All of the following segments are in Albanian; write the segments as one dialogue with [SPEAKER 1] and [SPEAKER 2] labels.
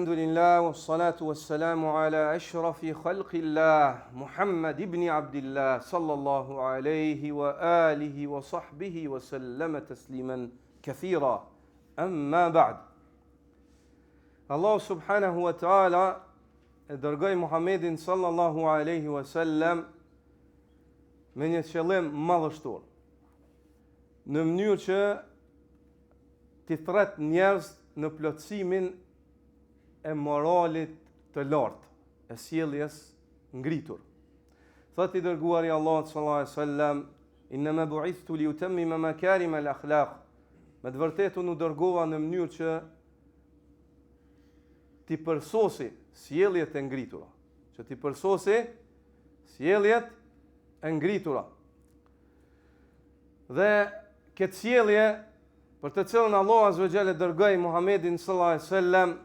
[SPEAKER 1] Alhamdulillah, wassalatu wassalamu ala ashrafi khalqillah, Muhammad ibn Abdillah, sallallahu alayhi wa alihi wa sahbihi wa sallama tasliman kathira. Amma ba'd. Allah subhanahu wa ta'ala e dërgoi Muhammedin sallallahu alayhi wa sallam me një qëllim madhështor, në mënyrë që t'i thret njerëz në plotësimin e moralit të lartë, e sjelljes ngritur. Thot I dërguari Allahut sallallahu alaihi wasallam, "Innama bu'ithtu li utammima makarim al-akhlaq." Me të vërtetë unë u dërgova në mënyrë që t'i përsosi sjelljet e ngritura, e ngritura. Dhe këtë sjellje për të cilën Allah azza wa jalla dërgoi Muhammedin sallallahu alaihi wasallam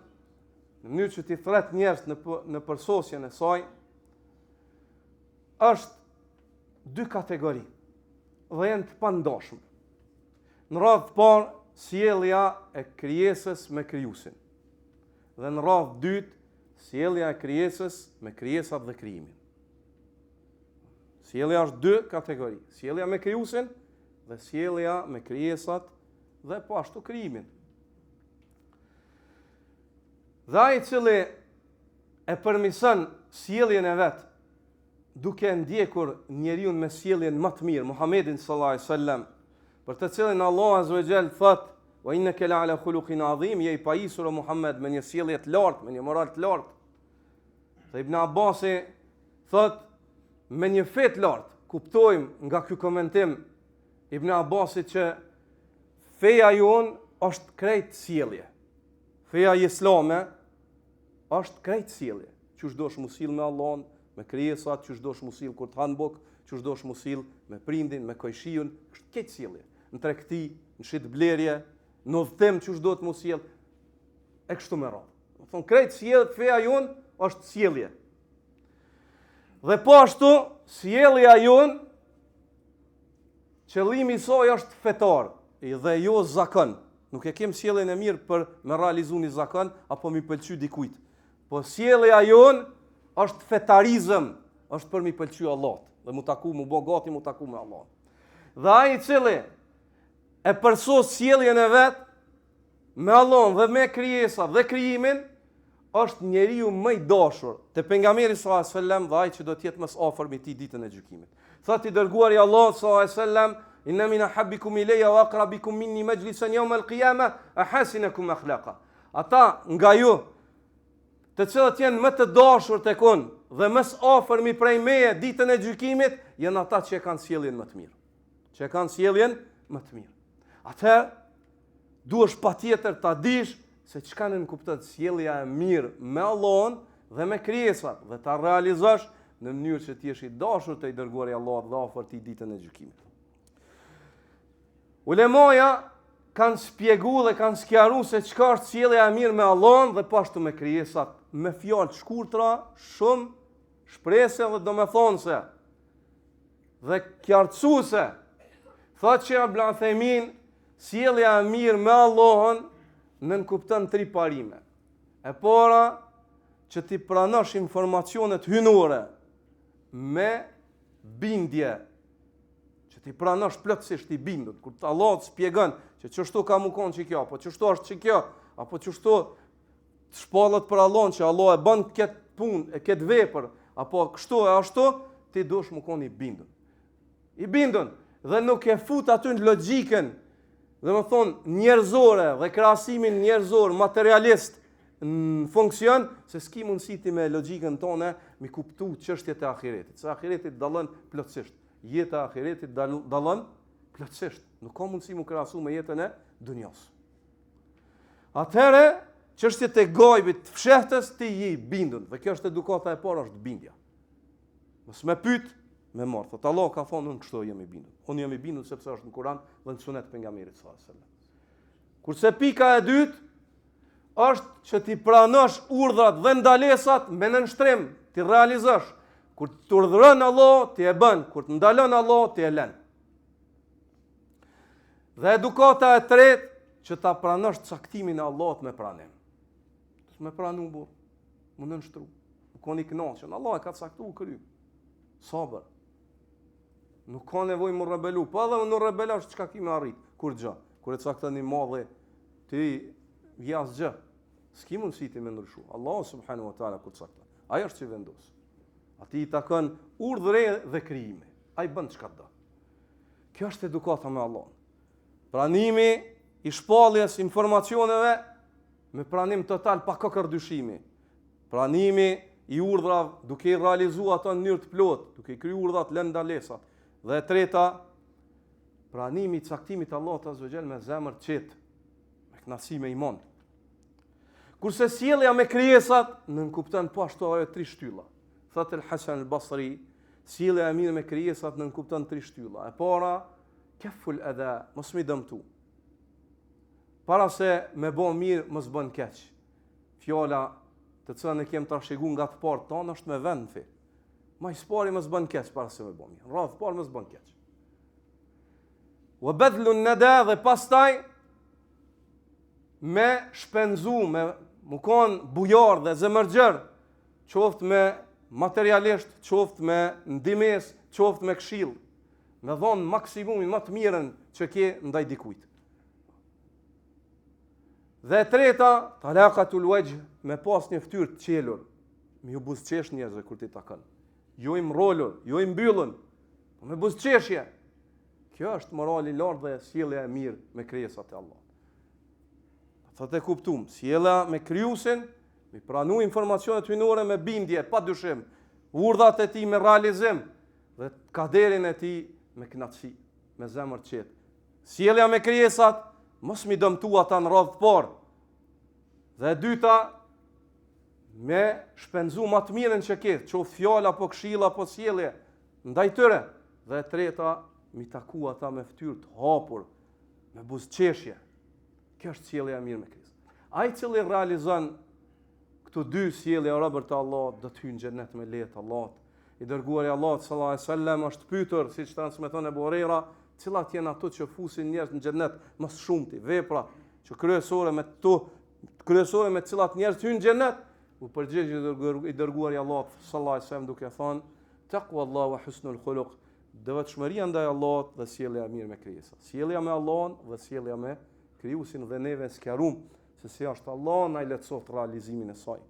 [SPEAKER 1] në mënyrë që t'i thret njerëz në përsosjen e saj, është dy kategori dhe janë të pandashme. Në radhë të parë, sjellja e krijesës me krijuesin. Dhe në radhë të dytë, sjellja e krijesës me krijesat dhe krijimin. Sjellja është dy kategori, sjellja me krijuesin dhe sjellja me krijesat dhe po ashtu krijimin. Dhe ai I cili e përmison sjelljen e vet, duke ndjekur njeriu me sjelljen më të mirë, Muhammedin sallallahu alaihi wasallam, për të cilin Allah azza wa jall thot: "Wa innaka la'ala khuluqin 'azim", je I pajisur o Muhammed me një sjellje të lartë, me një moral të lartë. Dhe Ibn Abbasi thot, me një fe të lartë, kuptojmë nga ky komentim Ibn Abbasit që feja jon është krejt sjellje. Feja islame është krejt sjellje. Qysh dosh mu sill me Allahun, me krijesat, qysh dosh mu sill kur të han buk, qysh dosh mu sill me prindin, me koqshiun, është këtë sjellje. Në tregti, në shitblerje, në udhtim qysh do të mu sill, e kështu me radhë. Do thon krejt sjellje, feja jon është sjellje. Dhe po ashtu sjellja jon, qëllimi I saj është fetar dhe jo zakon. Nuk e kem sjelljen e mirë për me realizu një zakon apo mi pëlqy dikujt. Po sjellja jon është fetarizëm, është për mi pëlqy Allahut dhe mu taku, mu bë gati, mu taku me Allah. Dhe ai I cili e përsos sjelljen e vet me Allahun dhe me krijesat dhe krijimin, është njeriu më I dashur te pejgamberi sallallahu alaihi wasallam dhe ai që do të jetë më së afërmi I tij ditën e gjykimit. Thot I dërguari Allah sallallahu alaihi wasallam: "Inna min ahabbikum ilayya wa aqrabikum minni majlisan yawm al-qiyamah ahasinakum akhlaqa." Ata nga ju, të cilët janë më të dashur tek unë dhe më së afërmi prej meje ditën e gjykimit, janë ata që kanë sjelljen më të mirë. Atëherë duhesh patjetër ta dish se çka nënkupton sjellja e mirë me Allahun dhe me krijesat dhe ta realizosh në mënyrë që të jesh I dashur te I dërguari Allahut dhe afër I ditën e gjykimit. Ulemaja kanë spjegu dhe kanë sqaruar se çka është sjellja e mirë me Allahun dhe po ashtu me krijesat, me fjalë të shkurtra, shumë shprehse dhe domethënëse dhe qartësuese. Thotë që Ibn Uthaymin, sjellja e mirë me Allahun nënkupton 3 parime. E para, që ti pranosh informacionet hynore me bindje, që ti pranosh plotësisht I bindur, kur Allah të shpjegon që çështu ka mu kon që kjo, apo çështu është që kjo, apo çështu të shpallet për Allahun që Allah e bën këtë punë, e këtë vepër, apo kështu e ashtu, ti duhesh mu kon I bindur. Dhe nuk e fut aty në logjikën, dhe më thonë njerëzore dhe krahasimin njerëzor, materialist në funksion, se s'ki mundësi ti me logjikën tonë mi kuptu çështjet e ahiretit. Se ahireti dallon plotësisht. Jeta e ahiretit dallon plotësisht. Nuk ka mundësi mu krahasu me jetën e dunjas. Atëherë, çështjet e gajbit të fshehtës ti je I bindur. Dhe kjo është edukata e parë, është bindja. Mos më pyet me marr. Thot Allah ka thonë unë kështu jam I bindur. Unë jam I bindur sepse është në Kur'an dhe në sunet pejgamberit sallallahu alajhi wasallam. Kurse pika e dytë është që ti pranosh urdhrat dhe ndalesat me nënshtrim, ti realizosh. Kur të urdhëron Allah, ti e bën, kur të ndalon Allah, ti e lën. Dhe edukata e tretë që ta pranosh caktimin e Allahut me pranim. është me pranu burr, më nënshtru. Nuk ka një kënaqën. Allah e ka caktuar kry. Sabër. Nuk ka nevojë më rebelu. Po edhe në rebelash çka kimi arrit? Kur gjë. Kur e cakton një madhe, ti vjas gjë. S'ki mundësi ti me ndryshu. Allah subhanahu wa taala kur cakton. Ai është që vendos. Ati i takon urdhre dhe krijime. Ai bën çka do. Kjo është edukata me Allah. Pranimi i shpalljes informacioneve me pranim total pa kokërdyshimi. Pranimi i urdhrave duke i realizuar ato në mënyrë të plotë, duke i kryer urdhat lënë ndalesat. Dhe e treta, pranimi i caktimit të Allahut azza wa jall me zemër të qetë, me kënaqësi me iman. Kurse sjellja me krijesat nënkupton po ashtu ajo 3 shtylla. Thot el Hasan el Basri, sjellja e mirë me krijesat nënkupton 3 shtylla. E para, keful adha, mos mi dëmtu. Para se me bë mirë, mos bën keq. Fjala të cilën e kem trashëguar nga të parë tonë është me vend fi. Ma i spari mos bën keq para se me bë mirë. Radh parë mos bën keq. Wa badlu an-nada dhe pastaj me shpenzu, me më kon bujar dhe zemërgjër, qoftë me materialisht, qoftë me ndimes, qoftë me këshill, me dhon maksimumin më të mirën që ke ndaj dikujt. Dhe treta, talaqatul wajh, me pas një fytyrë të qelur, me ju buzëqesh njerëzve kur ti takon. Jo i mrollur, jo i mbyllur, po me buzëqeshje. Kjo është morali i lartë dhe sjellja e mirë me krijesat e Allahut. Thotë e kuptum, sjellja me krijuesin, me pranu informacionet hyjnore me bindje, pa dyshim, urdhat e tij me realizim dhe kaderin e tij me kënaqësi, me zemër të qetë. Sjellja me krijesat, mos mi dëmtu ata në radhë të parë. Dhe e dyta, me shpenzu më të mirën që ke, qoftë fjala apo këshilla apo sjellje ndaj tyre. Dhe e treta, mi taku ata me fytyrë të hapur, me buzëqeshje. Kjo është sjellja e mirë me Krist. Ai i cili realizon këto dy sjellje robër të Allahut, do të hyjë në xhenet me lejet e Allahut. I dërguari i Allahut sallallahu alaihi wasallam është pyetur, siç transmeton Abu Huraira, cilat janë ato që fusin njerëz në xhenet më së shumti, vepra që kryesore me të cilat njerëz hyjnë në xhenet, u përgjigj i dërguari i Allahut sallallahu alaihi wasallam duke thënë taqwallahu wa husnul khuluq, devotshmëria ndaj Allahut dhe sjellja e mirë me krijesat. Sjellja me Allahun dhe sjellja me krijuesin dhe neve sqarum se si është Allah na i lehtësoft realizimin e saj.